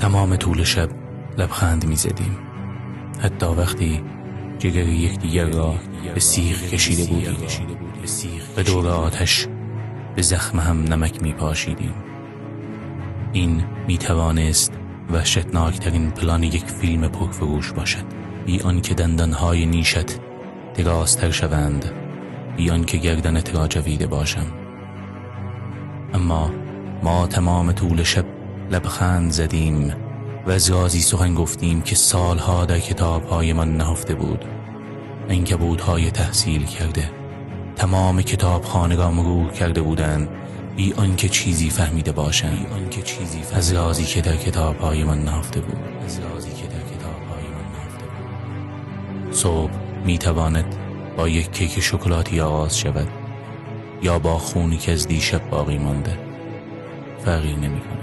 تمام طول شب لبخند می زدیم، حتی وقتی جگر یکدیگر را به سیخ کشیده بودیم. به دور آتش به زخم هم نمک می پاشیدیم. این می توانست وحشتناکترین پلان یک فیلم پرفروش باشد، بی آنکه دندانهای نیشت درازتر شوند، بی آنکه گردنت را جویده باشم. اما ما تمام طول شب لبخند زدیم و از رازی سخن گفتیم که سالها در کتابهای من نهفته بود. عنکبوت‌های تحصیل کرده تمام کتابخانه را مرور کرده بودند، بی آنکه چیزی فهمیده باشند از رازی که در کتابهای من نهفته بود. صبح می تواند با یک کیک شکلاتی آغاز شود یا با خونی که از دیشب باقی مانده. فرقی نمی کند.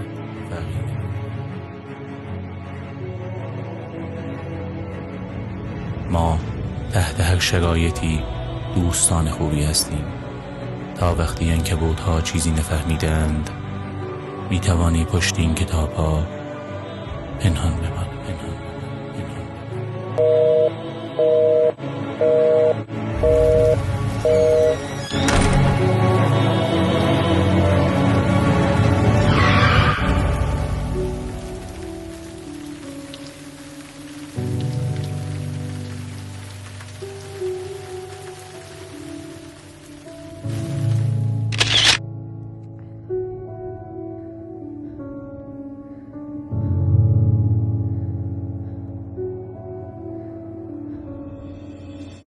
ما تحت هر شرایطی دوستان خوبی هستیم. تا وقتی عنکبوت‌ها چیزی نفهمیدند، می توانی پشت این کتاب‌ها پنهان بمانی.